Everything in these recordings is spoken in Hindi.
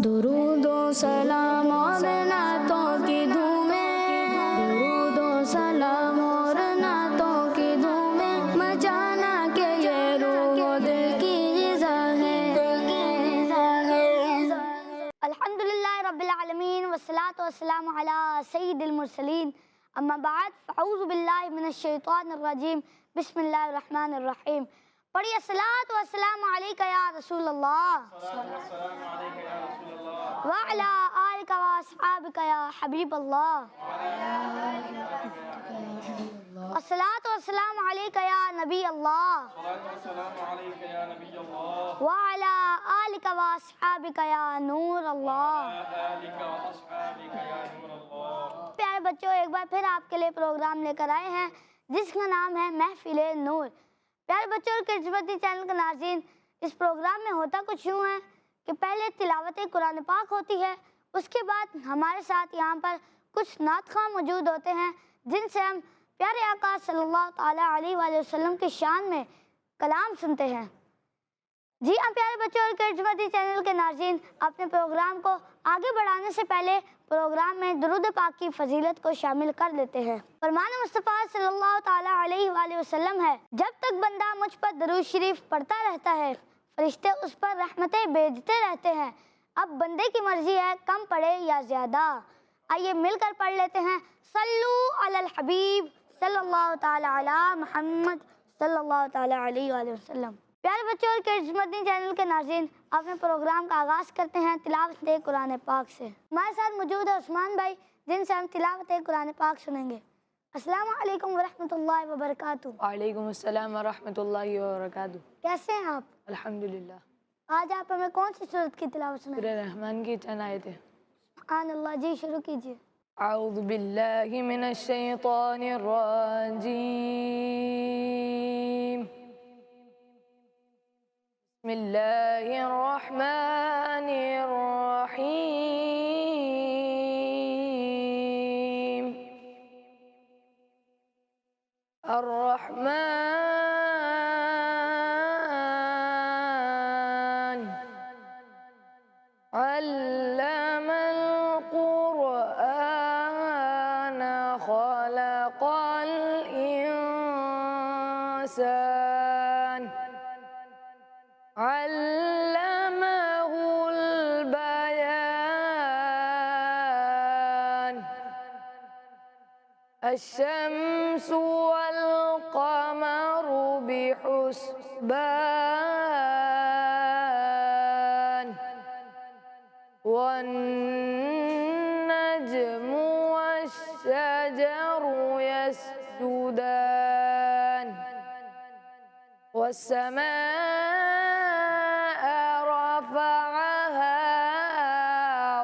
दुरूदो सलाम और नातों की धूमें, दुरूदो सलाम और नातों की धूमें, मचाना के ये रूह दिल की ग़िज़ा है। अल्हम्दुलिल्लाह रब्बिल आलमीन वस्सलातु वस्सलामु अला सय्यिदिल मुरसलीन, अम्मा बाद फ़अऊज़ु बिल्लाहि मिनश शैतानिर रजीम, बिस्मिल्लाहिर रहमानिर रहीम। पढ़िए सलात व सलाम अलैका या रसूल अल्लाह व अला आलिका व अस्हाबिका या हबीब अल्लाह। अस्सलातु व सलाम अलैका या नबी अल्लाह व अला आलिका व अस्हाबिका या नूर अल्लाह। प्यारे बच्चों, एक बार फिर आपके लिए प्रोग्राम लेकर आए हैं जिसका नाम है महफिले नूर। प्यारे बच्चों और किड्समती चैनल के नाज़रीन, इस प्रोग्राम में होता कुछ यूँ है कि पहले तिलावत कुरान पाक होती है, उसके बाद हमारे साथ यहाँ पर कुछ नात ख़्वाह मौजूद होते हैं जिनसे हम प्यारे आका सल्लल्लाहु ताला अलैहि वसल्लम की शान में कलाम सुनते हैं। जी हाँ प्यारे बच्चों और किड्समती चैनल के नाज़रीन, अपने प्रोग्राम को आगे बढ़ाने से पहले प्रोग्राम में दुरूद पाक की फजीलत को शामिल कर देते हैं। फरमान मुस्तफ़ा सल्लल्लाहु ताला अलैहि वसल्लम है, जब तक बंदा मुझ पर दरूद शरीफ पढ़ता रहता है, फरिश्ते उस पर रहमतें भेजते रहते हैं। अब बंदे की मर्जी है कम पढ़े या ज़्यादा। आइए मिलकर पढ़ लेते हैं सल्लू अलल हबीब सल्लल्लाहु ताला अला मुहम्मद सल्लल्लाहु ताला अलैहि वसल्लम। प्यारे बच्चों और किड्समती चैनल के नाज़रीन, अपने प्रोग्राम का आगाज़ करते हैं तिलावत कुरान पाक से। हमारे साथ मौजूद है उस्मान भाई जिनसे हम तिलावत कुरान पाक सुनेंगे। अस्सलामु अलैकुम वरहमतुल्लाहि वबरकातुहू। वालेकुम अस्सलाम वरहमतुल्लाहि वबरकातुहू। कैसे हैं आप? अल्हम्दुलिल्लाह। आज आप हमें कौन सी सूरत की तिलावत सुनाएंगे? सूरह रहमान की 10 आयतें। सुभान अल्लाह, जी शुरू कीजिए। अऊज़ु बिल्लाहि मिनश शैतानिर रजीम, बिस्मिल्लाहिर रहमानिर रहीम। अर्रहमान अल्लमल क़ुरआन ख़लक़ल इंसान अल्लमहुल बयान। अश्शम्सु वल क़मरु बिहुस्बान वन्नज्मु वश्शजरु यस्जुदान वस्समाअ रफ़अहा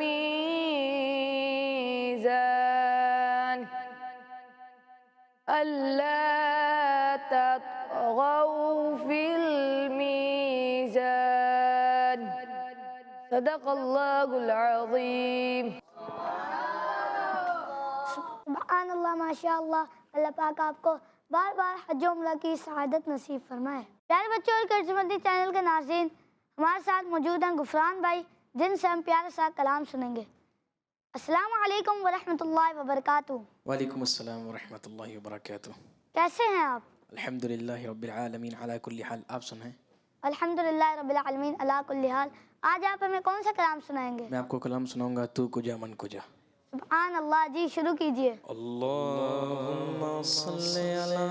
मीज़ान अल्ला तत्ग़ौ फ़िल मीज़ान। सदक़ल्लाहुल अज़ीम। सुभान अल्लाह, माशाअल्लाह। अल्लाह पाक आपको बार बार हज उम्रा की सआदत नसीब फरमाए। प्यारे बच्चों और किड्समती चैनल के नाज़रीन, हमारे साथ मौजूद हैं गुफरान भाई जिनसे हम प्यारे सा कलाम सुनेंगे। अस्सलामु अलैकुम वरहमतुल्लाहि वबरकातुहू। वालेकुम अस्सलाम वरहमतुल्लाहि वबरकातुहू। कैसे हैं आप? अल्हम्दुलिल्लाहि रब्बिल आलमीन अला कुल्ली हाल। आप सुनाएं। अल्हम्दुलिल्लाह रब्बिल आलमीन अला कुल्ली हाल। आज आप हमें कौन सा कलाम सुनाएंगे? मैं आपको कलाम सुनाऊंगा तू कुजा मन कुजा। सुभान अल्लाह, जी शुरू कीजिए। अल्लाहुम्मा सल्ली अला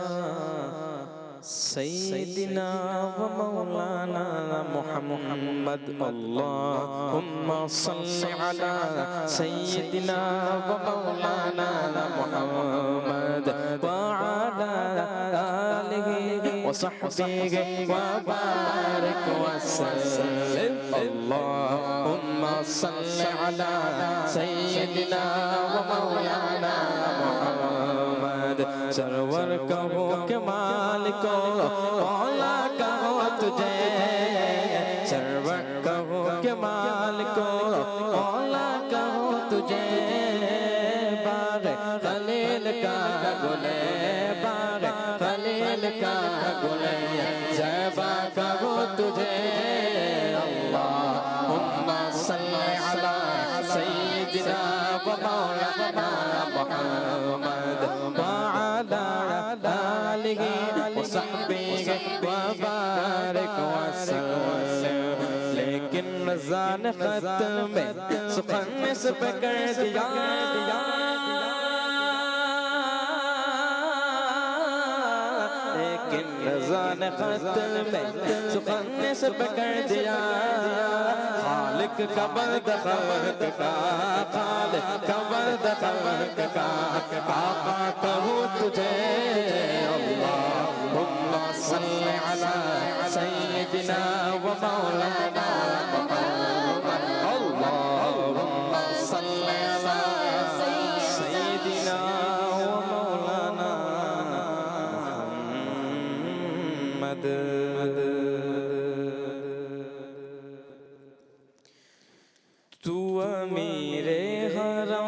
सय्यिदिना व मौलाना मुहम्मद। अल्लाहुम्मा सल्ली अला सय्यिदिना व मौलाना मुहम्मद व अला आलिहि व सहबिहि व बारिक व सल्लिम। अल्लाहुम्मा सल्ली अला सय्यिदिना व मौलाना मुहम्मद। सरवर कहो के मालिको मौला कहो तुझे, सरवर कहो के मालिको मौला कहो तुझे। बाग खलील का गुले, बाग खलील का गुले, ज़ैबा कहो तुझे। लेकिन रज़ा ने खत में सुखन से पकड़ दिया लेकिन रज़ा ने खत में सुखन से पकड़ दिया खालिक का बंद खल्क का खालिक का बंद खल्क का आका कहूँ तुझे अल्लाहुम्मा सल्ली अला सय्यिदिना व मौलाना मुहम्मद अल्लाहुम्मा सल्ली अला सय्यिदिना व मौलाना मुहम्मद तू अमीरे हरम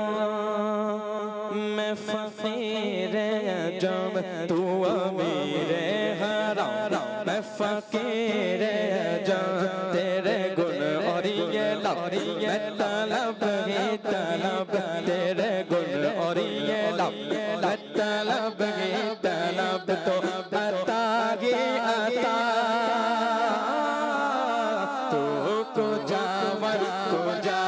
मैं फकीर अजम तू अमीरे हरम मैं फकीर अजम तेरे गुण और ये लब मैं तलब ही तलब तेरे गुण और ये लब मैं तलब ही तलब तो अता ही अता तू को जावर को जा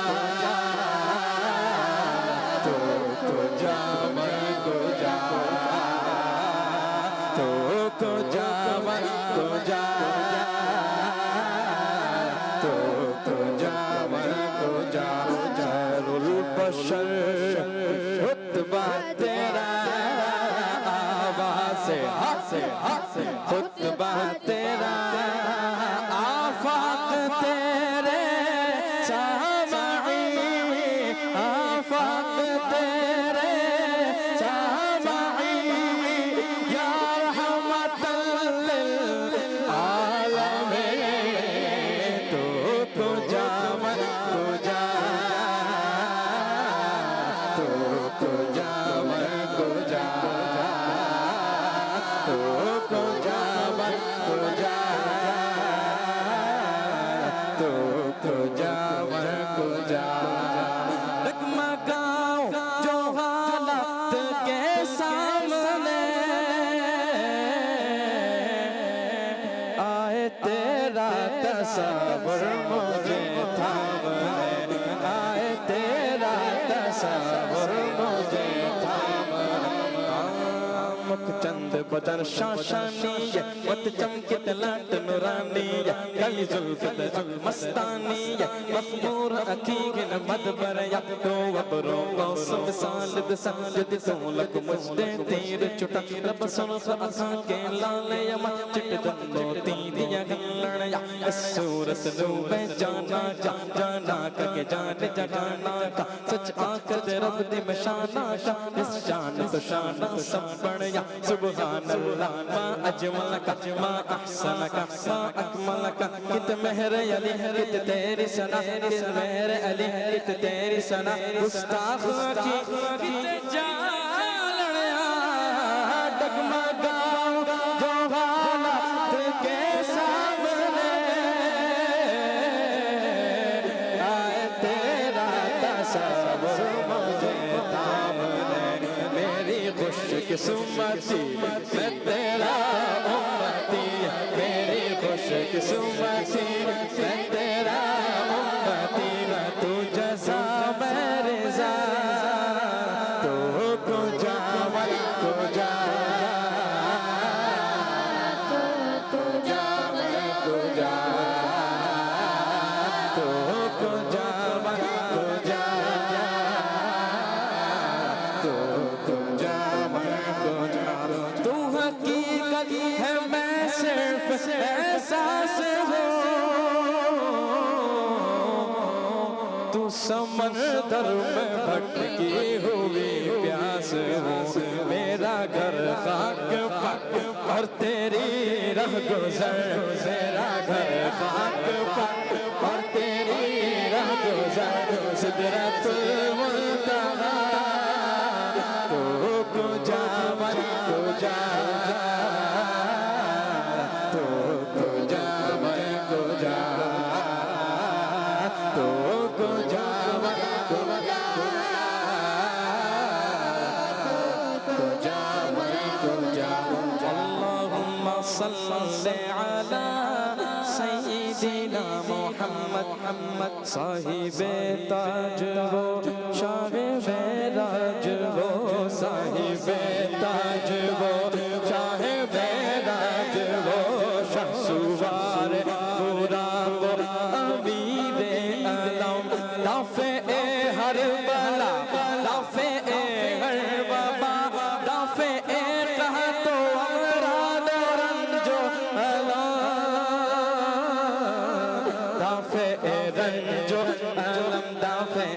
खुतबा तेरा आवाज़ से खुतबा तेरा आफाक तेरे सामाई आफाक तेरे सामाई या रहमतल लिल आलमीन तो जामन को जा तसव्वुर मुझे थामने आए तेरा तसव्वुर मुझे मुख चंद बदन शाशानी मत चमकित लाट नूरानी कली जुल्फ मस्तानी मखमूर अखीगन मदबर या तो अबरो मौसम सालिद सजद सोलक मुझे तीर चुटा रब सुनख अखा के लाल यम चिट दंदो तीरिया गलड़या इस सूरत डूबे जाना जाना के जान जगाना का सच आकद रब दे मशाना का इस शान तो सब बढ़िया सुभान अल्लाह मा अजमल का मा अहसन का मा अकमल का कित मेहर अली कित तेरी सना कित मेहर अली कित तेरी सना गुस्ताख की कित जालड़या डगमगाओ जो हालत के सामने आए तेरा तसव्वुर मुझे थामने मेरी खुशकिस्मती मैं तेरा उम्मती मेरी खुशकिस्मती मैं तेरा उम्मती तू जज़ा मैं रिज़ा तू को जावर को जा तू जावर को जा तू को जावर को जा तू को जावर को जा तू हकीकत है मैं सिर्फ एहसास हूँ तू समंदर में भटकी हुई प्यास हूँ मेरा घर खाक पक और तेरी राह गुज़र मेरा घर खाक पक और तेरी राह गुज़र सिदरतुल मुंतहा तू को जावर को जा तू को जावर को जा तू को जावर को जावर को जा अल्लाहुम्मा सल्ली अला सय्यिदिना मोहम्मद साहिबे ताज वो शाहे मेराज वो साहिबे ताज वो शाहे मेराज वो शहसुवार बुरा वो अमीरे अलम दाफे हर बला दाफे हर वबा दाफे कहा तो अमराद रंजो अला दाफे रंजो अलम दाफे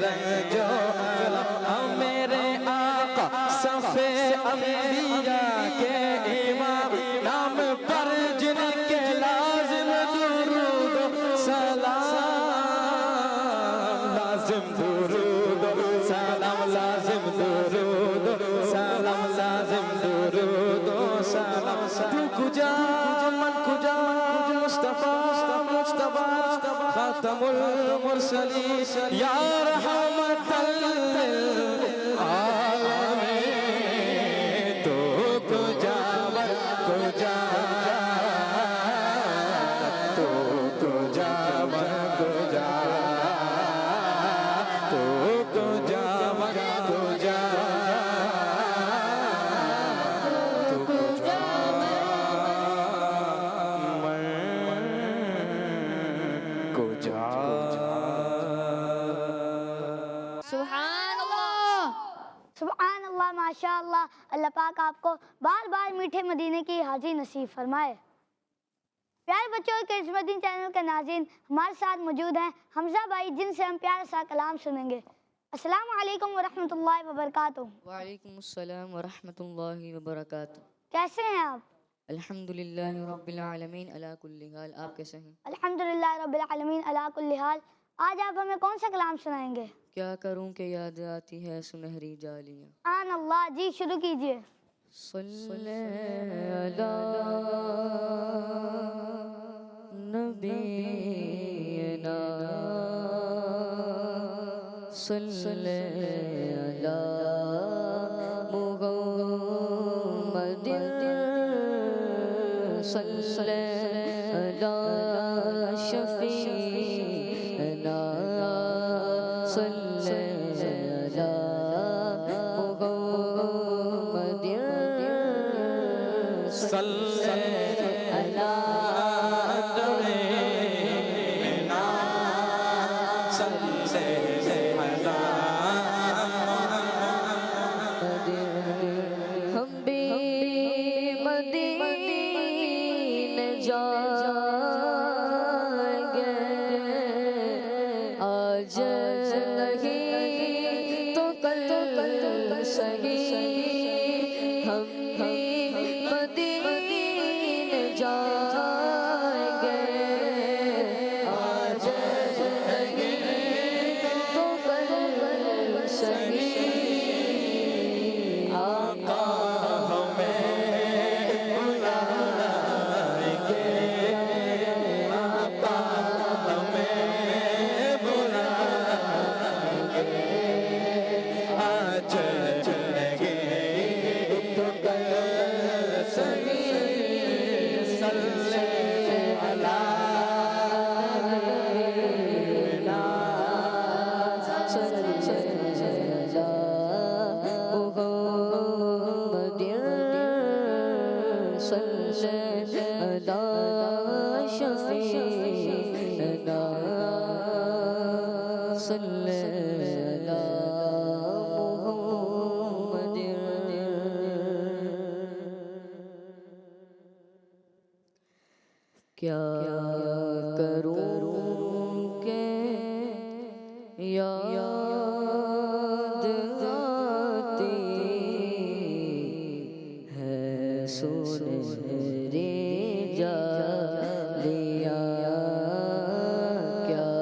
रंजो अलम मेरे आका सफे अंबिया के इमाम नाम पर जिनके लाजिम दुरूद सलाम लाजिम दुरूद सलाम लाजिम दुरूद सलाम लाजिम दुरूद सलाम तू कुजा मन कुजा मुस्तफा मुस्तफा खातमुल मुरसलीन या रहमतल लिल आलमीन तू कुजा मन कुजा तू कुजा मन कुजा तू कुजा मन कुजा तू कुजा मन कुजा सुभान अल्लाह। सुभान अल्लाह, माशाअल्लाह। अल्लाह पाक आपको बार बार मीठे मदीने की हाज़ी नसीब फरमाए। प्यारे बच्चों, किस्मती चैनल के नाज़रीन हमारे साथ मौजूद हैं हमजा भाई, जिनसे हम प्यारा सा कलाम सुनेंगे। अस्सलाम वालेकुम वरहमतुल्लाहि वबरकातुहू। वालेकुम अस्सलाम वरहमतुल्लाहि वबरकातुह। कैसे हैं आप? अल्हम्दुलिल्लाहि रब्बिल आलमीन अला कुल्ली हाल। आप कैसे हैं? अल्हम्दुलिल्लाह रब्बिल आलमीन अला कुल्ली हाल। आज आप हमें कौन सा कलाम सुनाएंगे? क्या करूं कि याद आती है सुनहरी जालियां। आन अल्लाह जी, शुरू कीजिए। सल्ले अला नबीना सल्ले अला मुहम्मदिन सल्ले अला शफीना सल्ले अला मुहम्मदिन सल्ले अला नबीना सल्ले अला हम भी मदीने जाएंगे आज नहीं तो कल सही हम भी मदीने जाएंगे आज नहीं तो कल सही आका क्या करूं के याद आती है सुनहरी जालियां क्या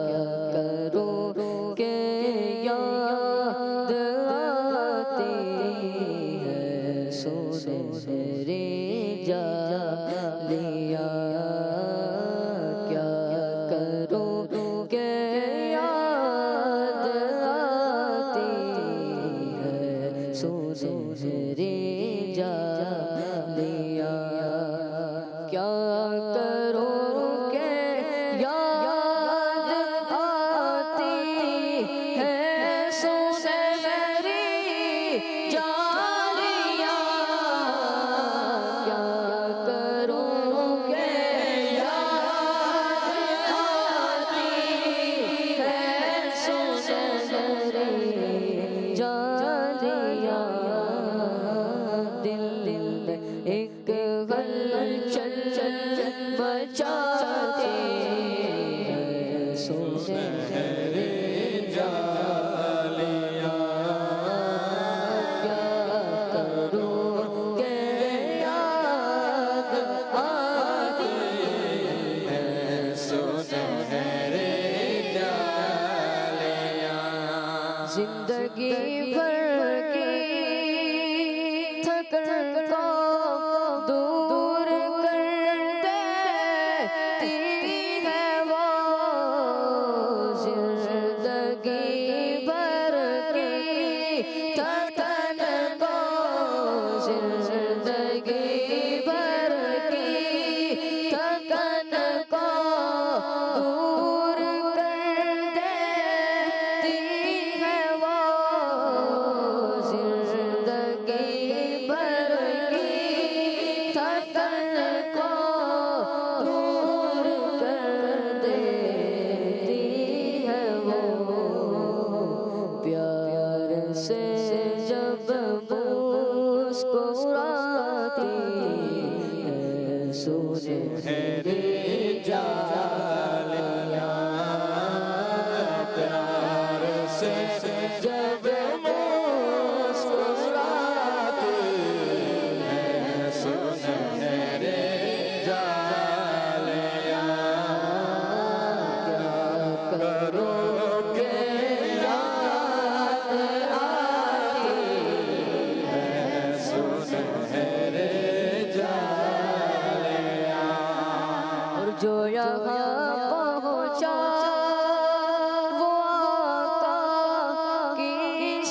करूं के याद आती है सुनहरी जालियां सुनहरे जालियां क्या करूं के याद आती है सुनहरे जालियां जिंदगी भर की थकन को दूर कर देती है वो जिंदगी भर की थकन को जिंदगी भर की थकन को दूर कर देती है वो जिंदगी भर की थकन को दूर कर देती है वो प्यार से जब मुस्कुराती है सुनहरे जालियां प्यार से जब मुस्कुराती है सुनहरे जालियां क्या करोगे याद आती है सुनहरे जालियां और जो यहाँ पहुँचा वो आका की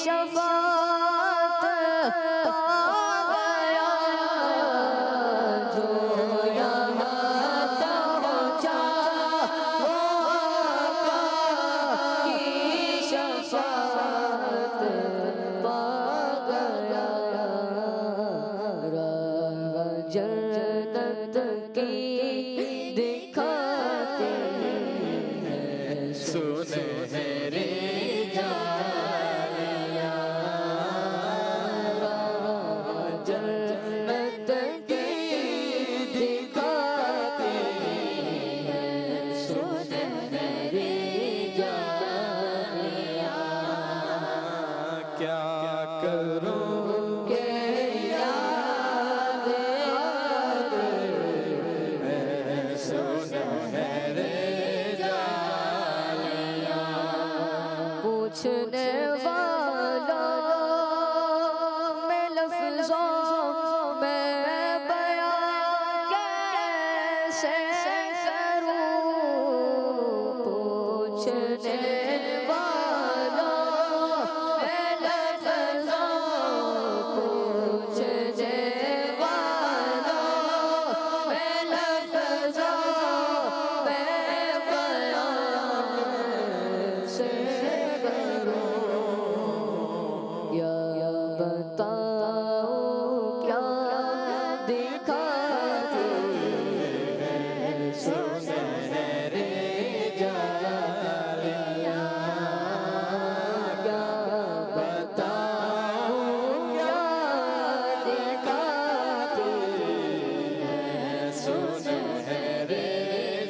शफाअत पा गया जो यहाँ पहुँचा वो आका की शफाअत पा गया राह जन्नत की दिखाते हैं सुनहरे जालियां राह जन्नत की दिखाते हैं सुनहरे जालियां क्या करूं के याद आते मैं सुनहरे जालियां पूछने वालों में लफ्ज़ों में बयां कैसे करूं पूछने वालों में लफ्ज़ों पूछने वालों में लफ्ज़ों में बयां कैसे करूं या बताओ क्या दिखाती है सुनहरे जालियां क्या बताओ क्या दिखाती है सुनहरे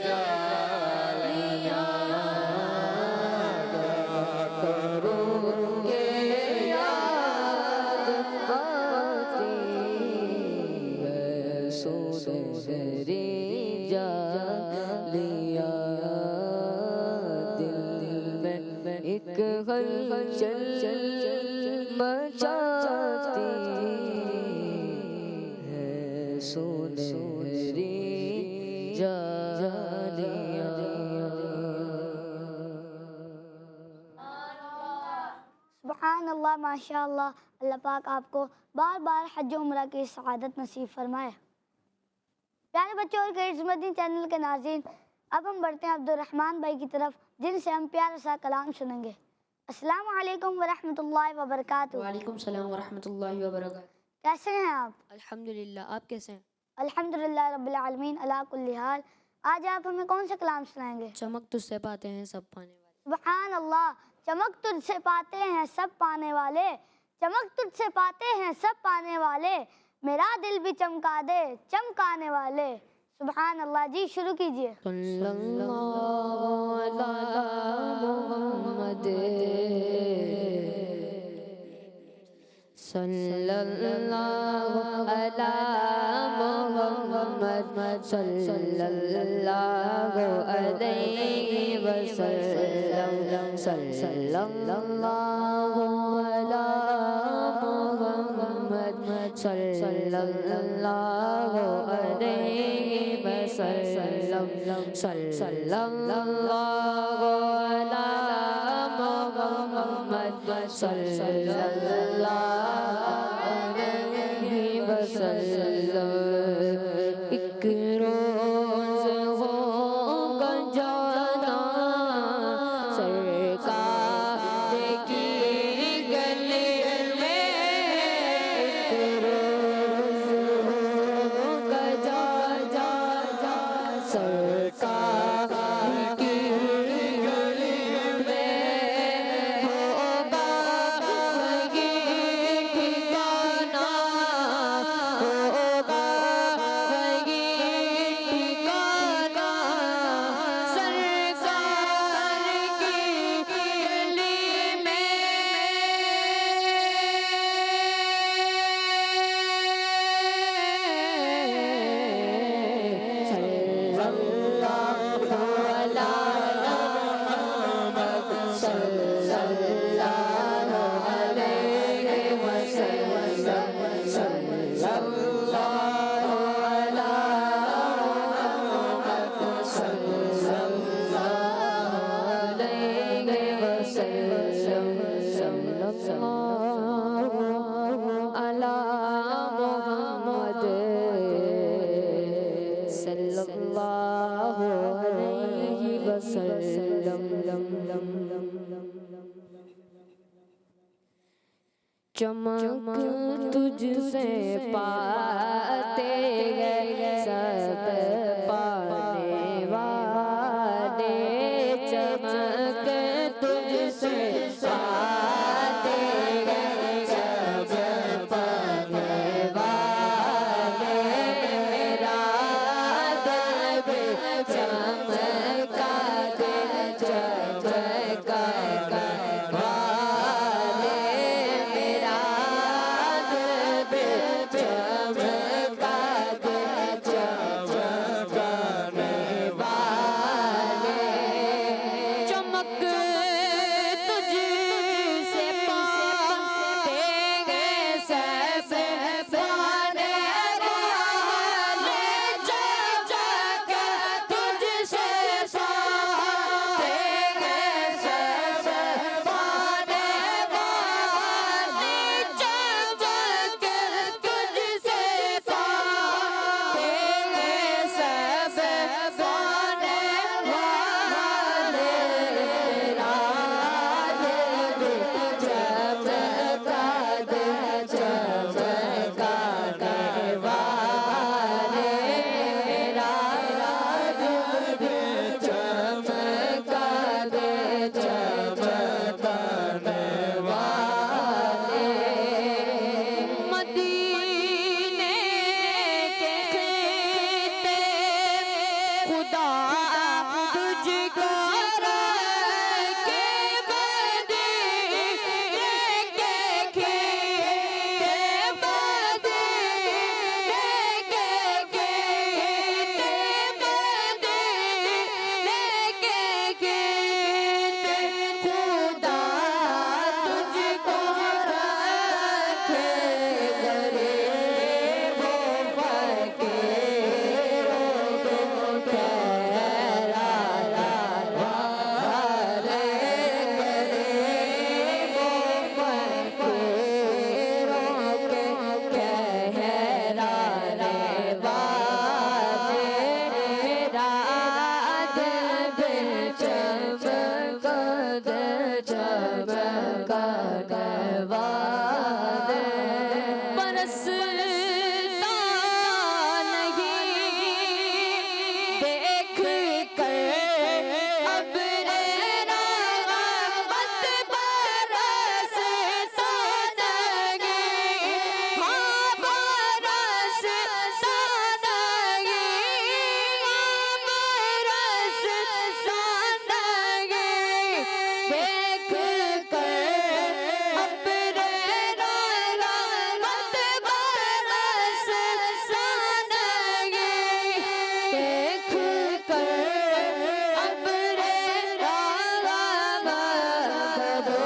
जालियां क्या करूं के याद आती है सुनहरे जालियां दिल में एक हलचल मचाती है सुनहरे सुभान अल्लाह माशाअल्लाह। अल्लाह पाक आपको बार बार हज उम्रा की सआदत नसीब फरमाए। प्यारे बच्चों और किड्स मदनी चैनल के नाज़रीन, अब हम बढ़ते हैं अब्दुर्रहमान भाई की तरफ, जिनसे हम प्यारा सा कलाम सुनेंगे। अस्सलामु अलैकुम वरहमतुल्लाहि वबरकातुहू। वालेकुम सलाम वरहमतुल्लाहि वबरकातुहू। कैसे हैं आप? अल्हम्दुलिल्लाह, आप कैसे हैं? अल्हम्दुलिल्लाह रब्बिल आलमीन अला कुल्ली हाल। आज आप हमें कौन सा कलाम सुनाएंगे? चमक तुझसे पाते हैं सब पाने वाले। सुभान अल्लाह। चमक तुझसे पाते हैं सब पाने वाले, चमक तुझसे पाते हैं सब पाने वाले, मेरा दिल भी चमका दे चमकाने वाले। सुभान अल्लाह। जी शुरू कीजिए। सल्लल्लाहु अला मुहम्मद सल्लल्लाहु अला मुहम्मद सल्लल्लाहु अलैहि वसल्लम सल्लल्लाहु अला मुहम्मद सल्लल्लाहु अलैहि वसल्लम सल्लल्लाहु अला मुहम्मद सल्लल्लाहु अलैहि वसल्लम। एक रोज होगा जाना सरकार की गली में, एक रोज होगा जाना सरकार की गली में, होगा वही ठिकाना, होगा वही ठिकाना सरकार की गली में। सल्लल्लाहु अला मुहम्मद सल्लल्लाहु अलैहि वसल्लम सल्लल्लाहु अला मुहम्मद सल्लल्लाहु अलैहि वसल्लम सल्लल्लाहु अला मुहम्मद सल्लल्लाहु अलैहि वसल्लम। चमक तुझसे पाते हैं सब पाने वाले, चमक तुझसे पाते हैं सब पाने वाले, मेरा दिल भी चमका दिल चमका वाले, मेरा दिल भी चमका दिल चमकाने वाले। चमक देख कर अपने रहमत बरस सानगे, देख कर अपने रहमत दो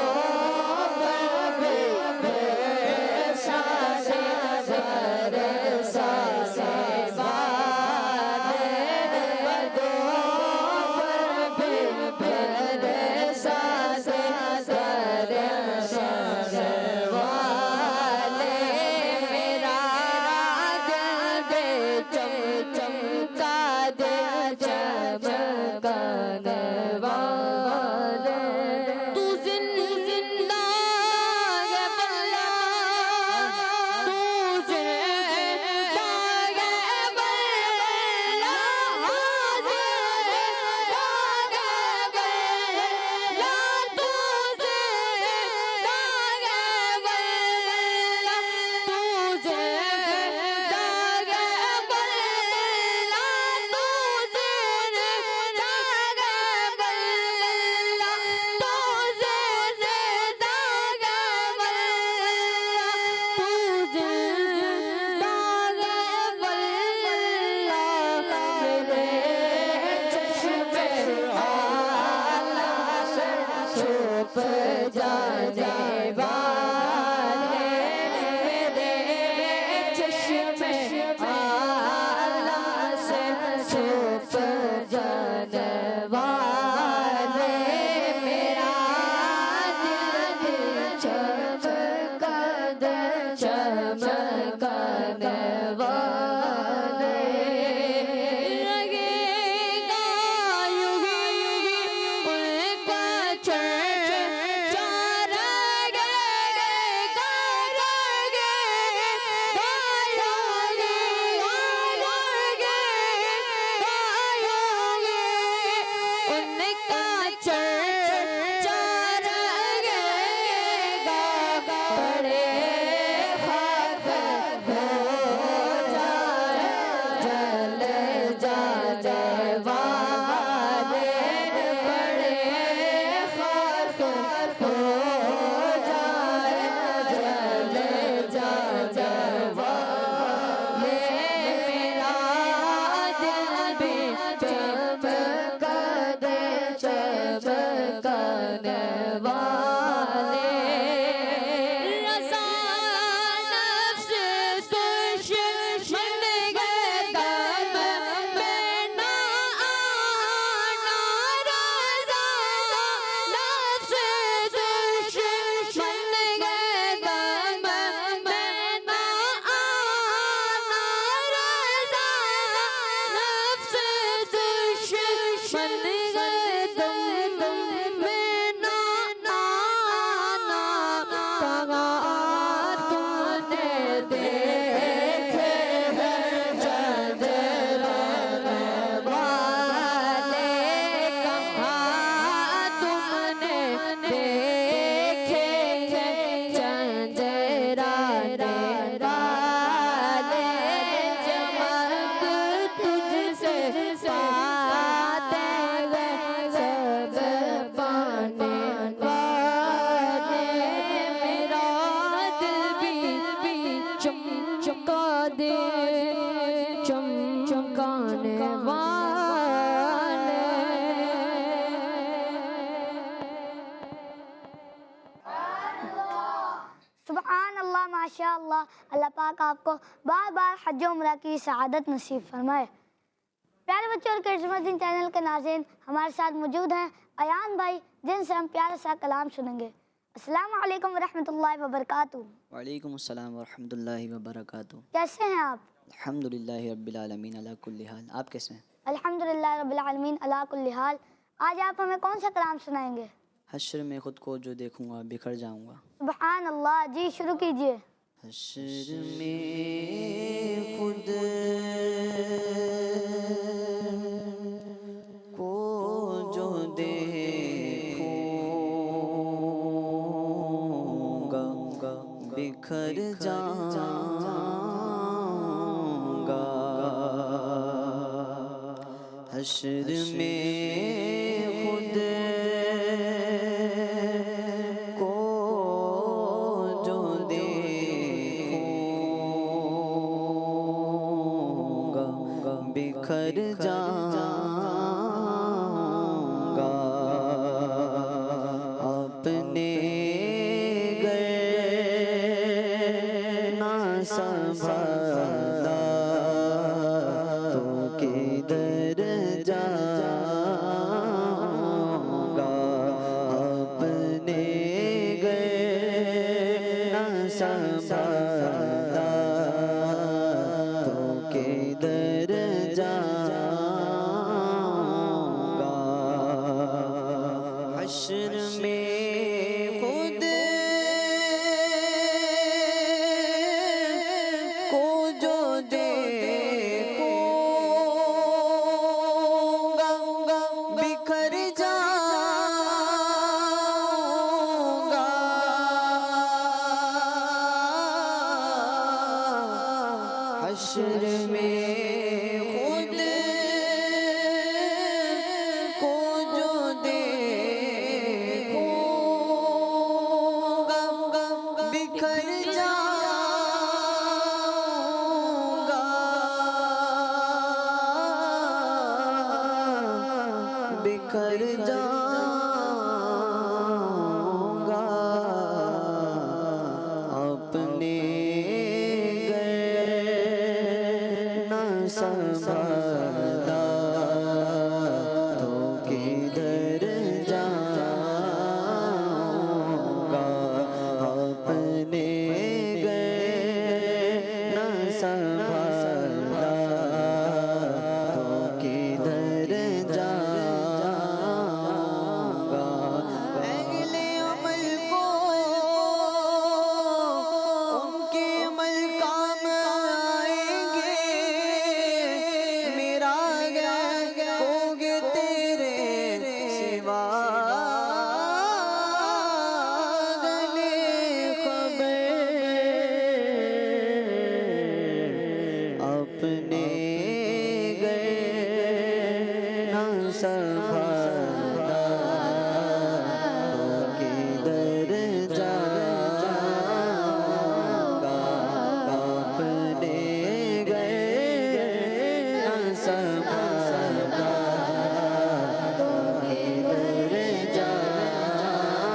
पर बरसा से बरसा से जाने वाले मेरे चश्मे आला से छुप जाने वाले, मेरा दिल चमका दे चमकाने वाले, लगेगा यूं ही उनका माशाअल्लाह, अल्लाह पाक आपको बार बार हज उम्रा की सआदत नसीब फरमाए। प्यारे बच्चों और किड्स मदीन चैनल के नाज़रीन, हमारे साथ मौजूद हैं अयान भाई, जिनसे हम प्यारा सा कलाम सुनेंगे। अस्सलामु अलैकुम वरहमतुल्लाहि वबरकातुहू। वालेकुम अस्सलाम वरहमतुल्लाहि वबरकातुहू। कैसे हैं आप? अल्हम्दुलिल्लाहि रब्बिल आलमीन अला कुल्ली हाल। आप कैसे हैं? अल्हम्दुलिल्लाह रब्बिल आलमीन अला कुल्ली हाल। आज आप हमें कौन सा कलाम सुनाएंगे? हश्र में खुद को जो देखूंगा बिखर जाऊंगा। सुभान अल्लाह, जी शुरू कीजिए। हश्र में खुद को जो देखूंगा बिखर जाऊंगा। हश्र में खुद संभाला तो किधर जाऊंगा। हश्र में खुद को जो देखूंगा बिखर जाऊंगा। हश्र में खुद को जो देखूंगा बिखर जाऊंगा। बिखर जाऊंगा। अपने घर न संभाला तो किधर जाऊंगा। अपने घर न संभाला तो किधर जाऊंगा। अगले अमल को उनके अमल काम आएंगे। मेरा होगे तेरे सिवा गले खबर। अपने गए न संभाला तो किधर जाऊंगा। अपने गए न संभाला तो किधर जाऊंगा।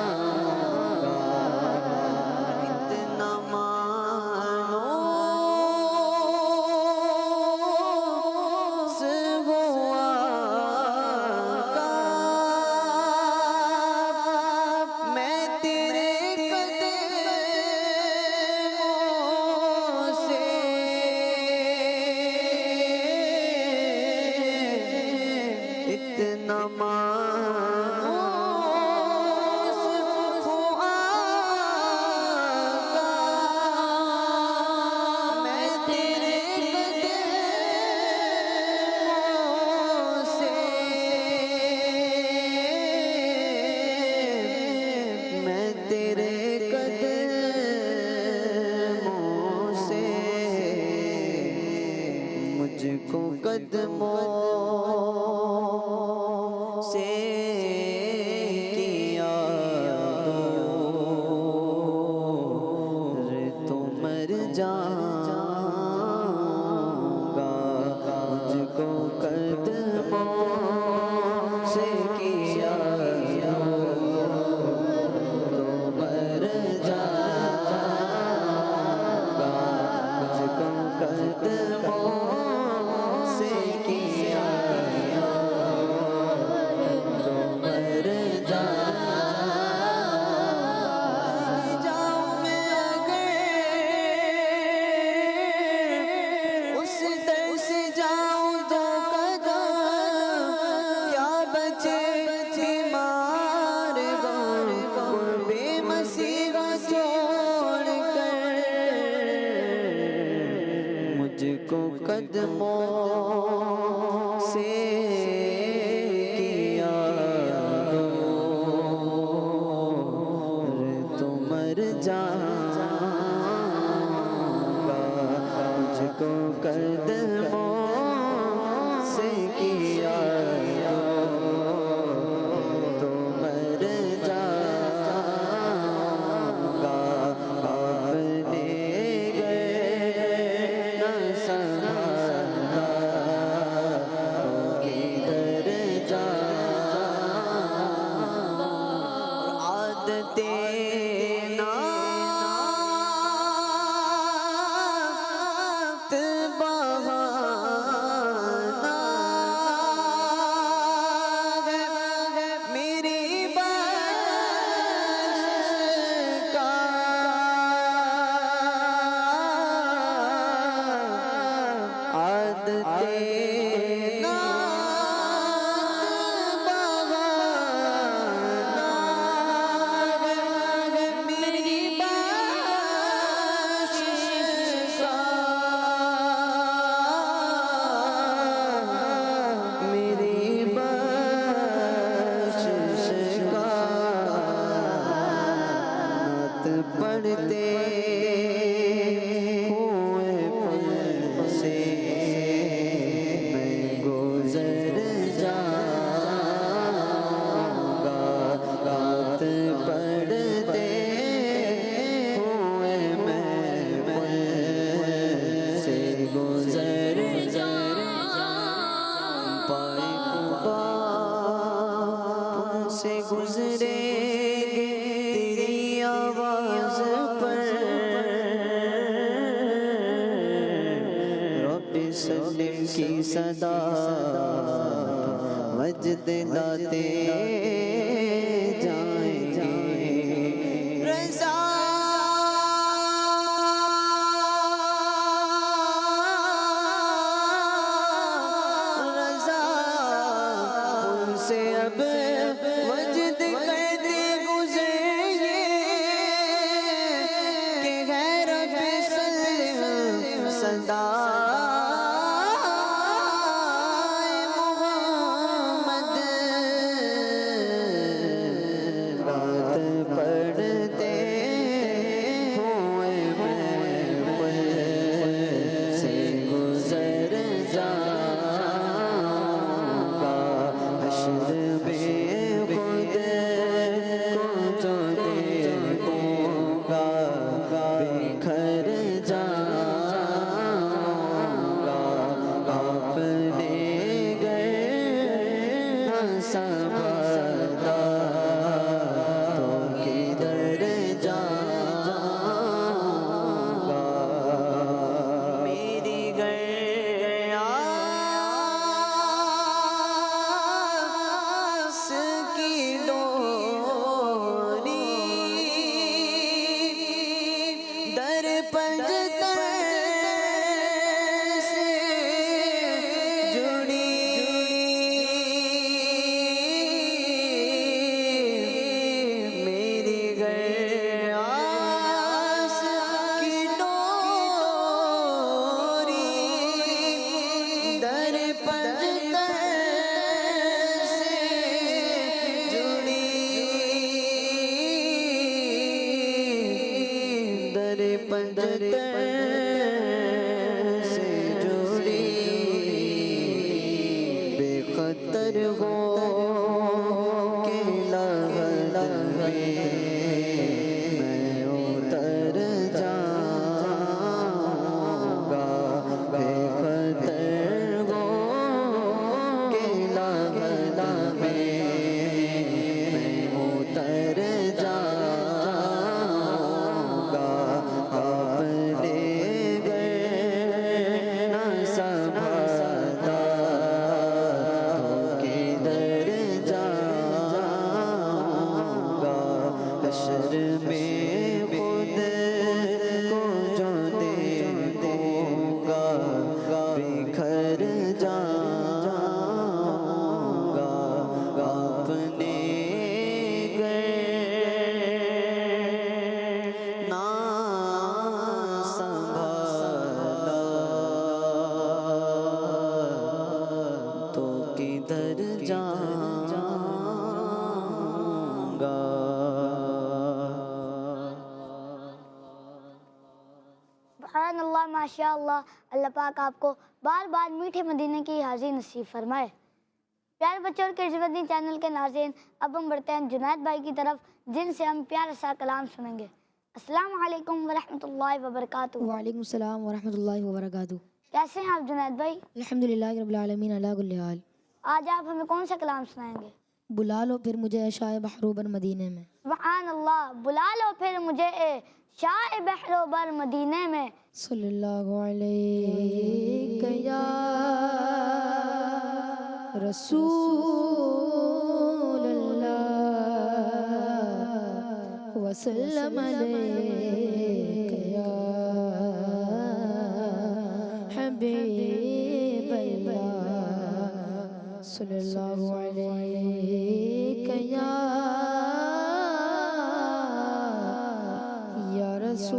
इतना मानो मैं तेरे कदमों से इतना मानो मैं तेरे कदमों से मैं तेरे कदमों से मुझको कदमों से किया दूर तो मर जाऊंगा। मुझको कदमों से किया तो मर जाऊंगा। मुझको कदमों से किया तो मर जाऊं मैं अगर उस दर से जाऊं तो कदम क्या बचे बीमार बेमसीहा छोड़ कर। मुझको कदमों से किया दूर तो मर जाऊंगा। मुझको कदमों से किया तो मर जाऊंगा। अपने गए न संभाला तो किधर जाऊंगा। आदतें नात बहाना है मेरी बख्श का। पढ़ते हुए पुल से मैं गुजर जाऊंगा, रात पढ़ते हुए मैं पुल से गुजर पाए कुबा से गुजरेंगे तेरी आवाज पर, रब्बे सल्लिम की सदा वजद लाते जाएंगे। रज़ा रज़ा उनसे अब वजद करते गुज़रेंगे कि है रब्बे सल्लिम सदा मोहम्मद, रात पढ़ते हुए मैं पुल से गुजर जाऊंगा, हश्र में खुद को जो देखूंगा बिखर जाऊंगा, आपने गए संभाला तो किधर जाऊंगा, मेरी आस की डोरी दर पंजतर से जुड़ी, मेरी आस की डोरी दर पंजतर से जुड़ी, दर पंजतर से जुड़ी, बेखतर हो के लगन में मैं उतर जाऊंगा, बेखतर हो के लगन में मैं उतर जाऊंगा, आपने गए न संभाला तो किधर जाऊंगा, हश्र में खुद को जो देखूंगा बिखर जाऊंगा, आपने गए ना संभाला तो किधर जाऊंगा। सुभानअल्लाह, माशाअल्लाह। अल्लाह पाक आपको बार बार मीठे मदीने की हाज़िर नसीब फरमाए। प्यारे बच्चों और किड्समती चैनल के नाज़रीन, अब हम बढ़ते हैं जुनैद भाई की तरफ, जिनसे हम प्यारा सा कलाम सुनेंगे। अस्सलाम वालेकुम वरहमतुल्लाहि वबरकातुहू। वालेकुम सलाम वरहमतुल्लाहि वबरकातुहू। कैसे हैं आप जुनैद भाई? अल्हम्दुलिल्लाह रब्बिल आलमीन अला कुल्ली हाल। आज आप हमें कौन सा कलाम सुनाएंगे? बुला लो फिर मुझे शाय बहरूबर मदीने में। सुभानअल्लाह, बुला लो फिर मुझे शाह बहरोबर मदीने में। सल्लल्लाहु अलैहि या रसूल अल्लाह वसल्लम अलैहि या हबीब अल्लाह सल्लल्लाहु अलैहि या रसूल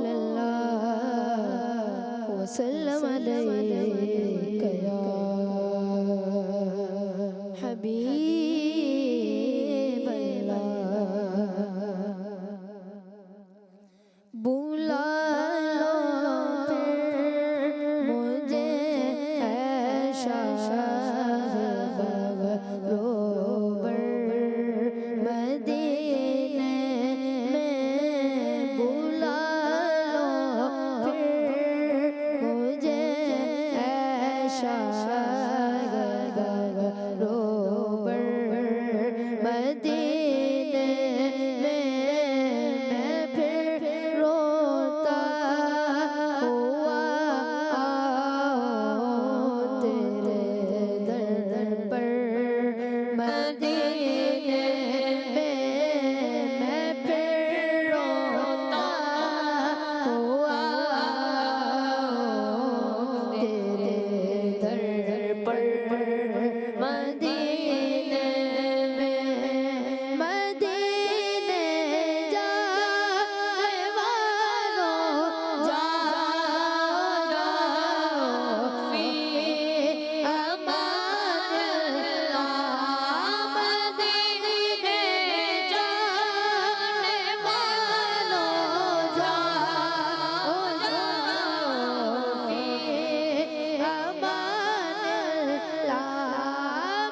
अल्लाह वसल्लम अलैका या हबीब अल्लाह मदीने में मैं फिर रोता हुआ तेरे दर पर मदीने में मदीने जाने वालों जाओ फी अमान अल्लाह मदीने जाने वालों जाओ फी अमान अल्लाह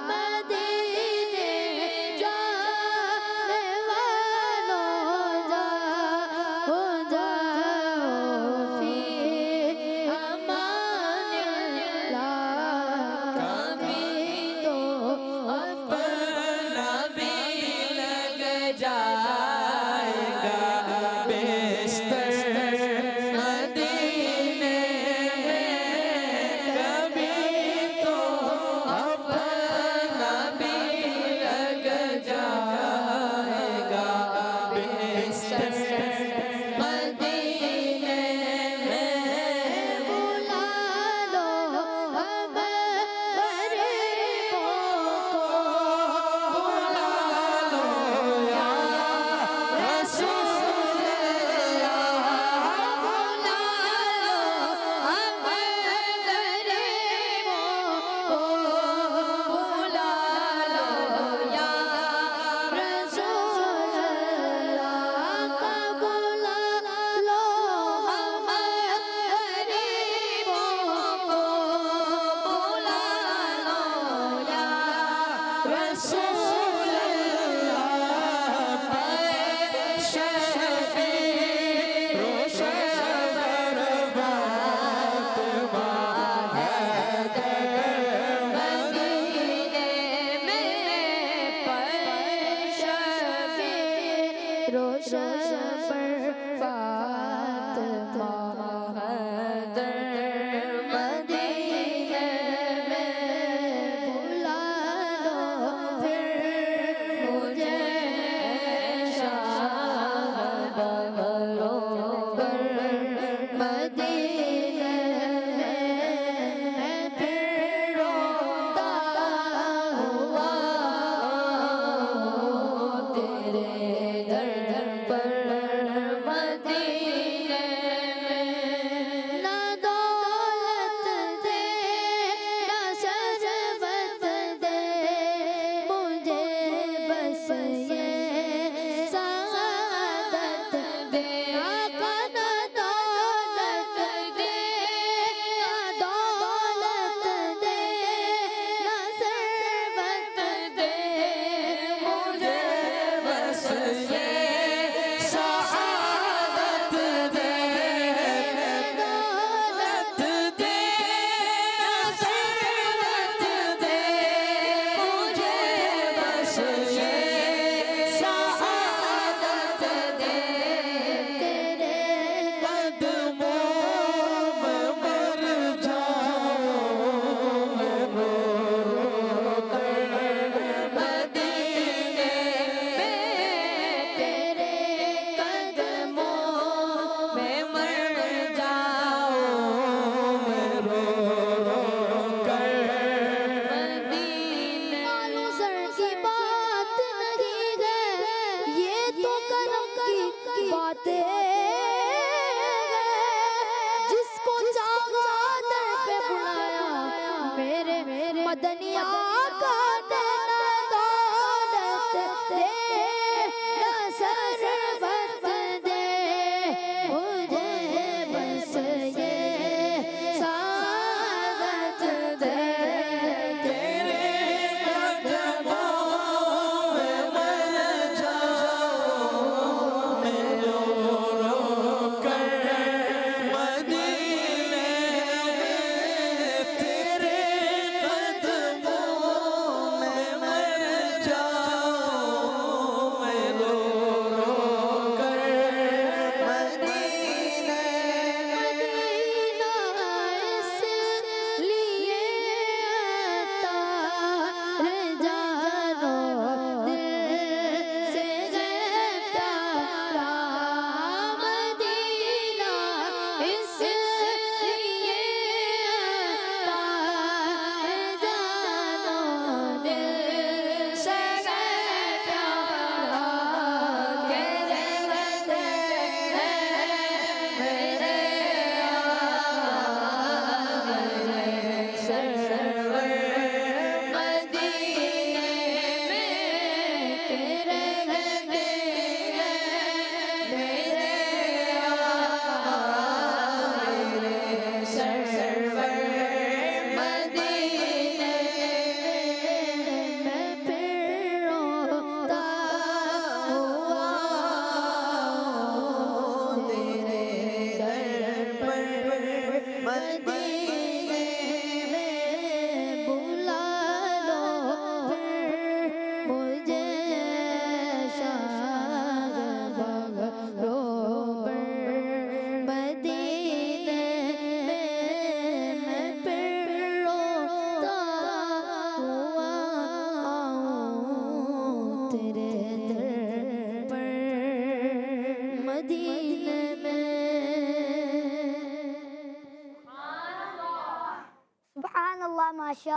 मदीने जाने वालों जाओ फी अमान अल्लाह कभी तो अपना भी लग जाएगा बिस्तर मदीने में कभी तो अपना भी लग जाएगा बिस्तर मदीने में बुला लो हमारे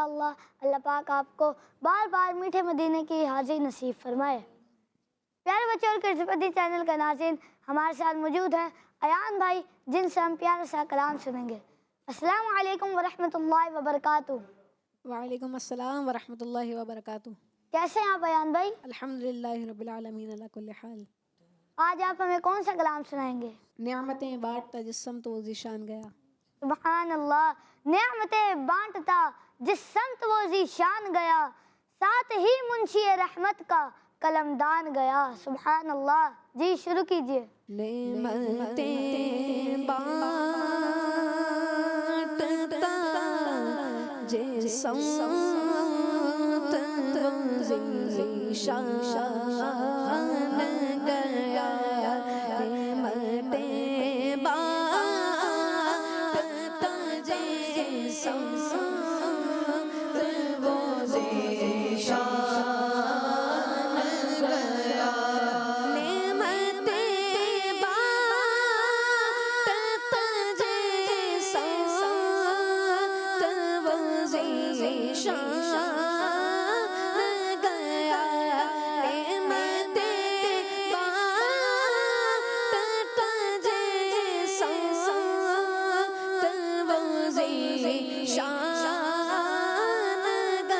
इंशाअल्लाह अल्लाह पाक आपको बार बार मीठे मदीने की हाजिरी नसीब फरमाए। प्यारे बच्चों और किड्सपति चैनल का नाज़रीन, हमारे साथ मौजूद है अयान भाई, जिनसे हम प्यारा सा कलाम सुनेंगे। अस्सलामु अलैकुम वरहमतुल्लाहि वबरकातुहू। वालेकुम अस्सलाम वरहमतुल्लाहि वबरकातुहू। कैसे हैं आप अयान भाई? अल्हम्दुलिल्लाहि रब्बिल आलमीन अला कुल्ली हाल। आज आप हमें कौन सा कलाम सुनाएंगे? नेमतें बांटता जिस्म तो ज़ीशान गया। सुभान अल्लाह। नेमतें बांटता जिस समत वो ज़ीशान गया, साथ ही मुंशी रहमत का कलमदान गया। सुभान अल्लाह। जी शुरू कीजिए। नेमतें बांटता जिस्म तो ज़ीशान गया। नेमतें बांटता जिस्म तो ज़ीशान गया। नेमतें बांटता जिस्म तो ज़ीशान गया। नेमतें बांटता जिस्म तो ज़ीशान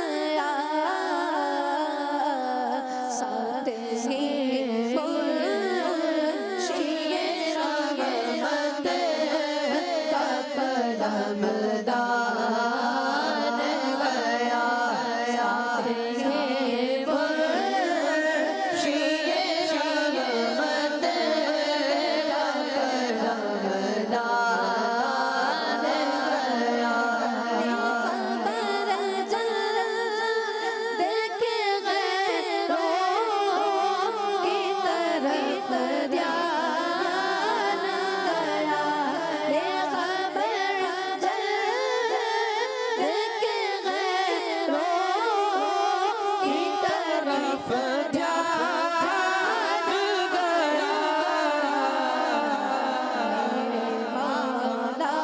गया। साथ ही मुर्शिद रहमत का कलमदान गया। साथ ही मुर्शिद रहमत का कलमदान गया। खबर जल देखे गैरों की तरफ ध्यान गया। ये खबर जल देखे गैरों की तरफ ध्यान गया। मौला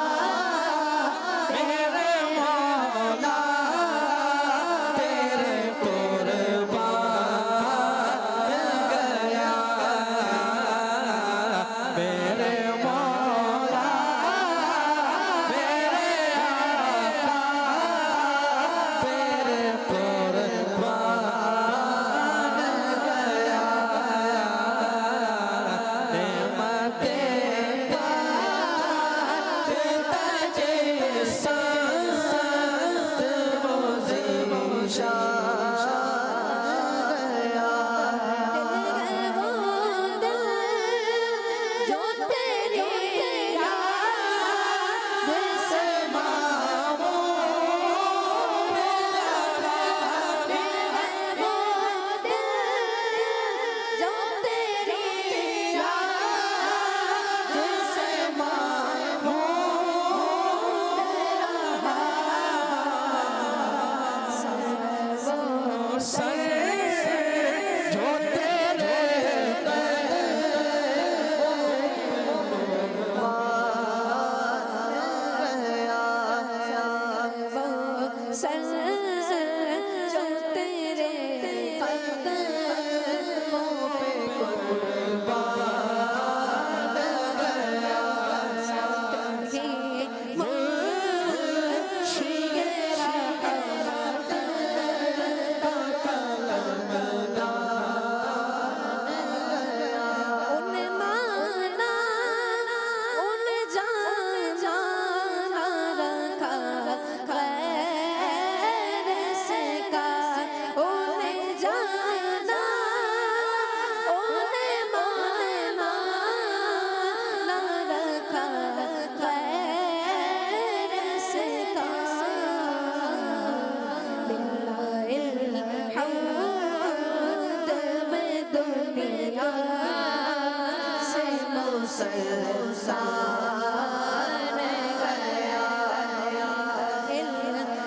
मेरे मौला तेरे कुर्बान गया। मेरे मौला मेरे आका तेरे कुर्बान गया। नेमतें बांटता जिस्म तो ज़ीशान गया। जो तेरी याद से मामूर जो तेरी याद से सर जो तेरे सर जो तेरे कदमों पे कुर्बान गया। साथ ही मुर्शिद रहमत का कलमदान गया। उन माना उन जाना रखा खैर से का। उन्हें जाना उन्हें माना ना रखा खैर से का। लिल्लाहिल हम्द में दुनिया से मुसलसान गया।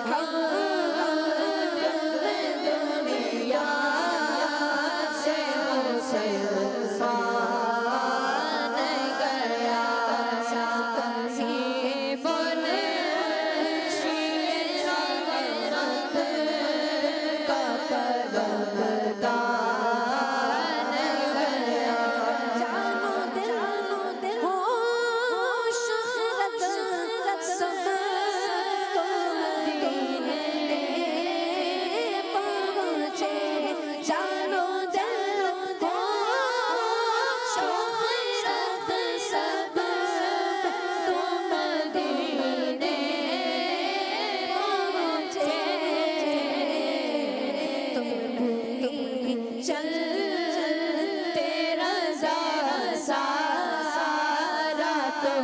हम्द में दुनिया से मुसलमान गया। साथ ही मुर्शिद रहमत चल तेरा सारा तो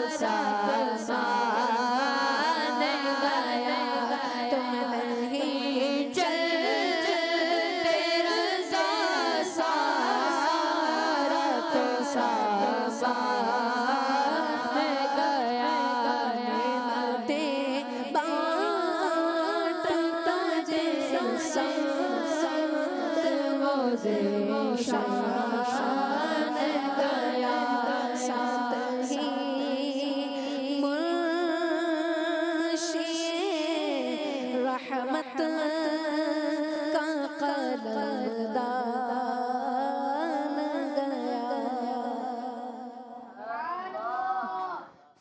सामान गया तुम नहीं चल तेरा सारा तो सामान गया नेमतें बांटता जैसे संत वो शान गया साथ ही मुर्शिद रहमत का कलमदान गया।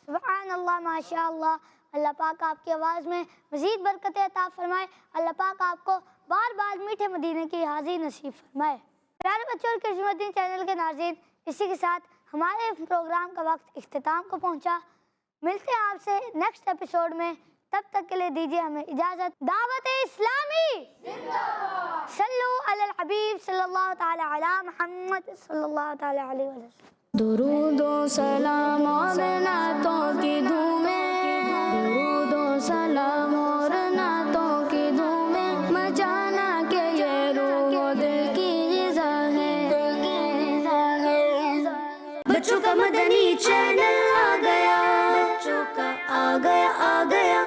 सुभान अल्लाह, माशाअल्लाह। अल्लाह पाक आपकी आवाज़ में मज़ीद बरकत अता फरमाए। अल्लाह पाक आपको बार बार मीठे मदीने की हाज़िर नसीब फरमाए। प्यारे बच्चों और किस्मती चैनल के नाज़रीन, इसी के साथ हमारे प्रोग्राम का वक्त इख्तिताम को पहुंचा। मिलते हैं आपसे नेक्स्ट एपिसोड में, तब तक के लिए दीजिए हमें इजाज़त। दावत इस्लामी जिंदाबाद। सल्लु अलल हबीब सल्लल्लाहु तआला अला मुहम्मद सल्लल्लाहु तआला अलैहि वसल्लम। दुरूद व सलाम और नातों की धूमें, दुरूद व सलाम और नातों की धूमें, मचाना के ये रूह दिल की ग़िज़ा है। बच्चों का मदनी चैनल आ गया, बच्चों का आ गया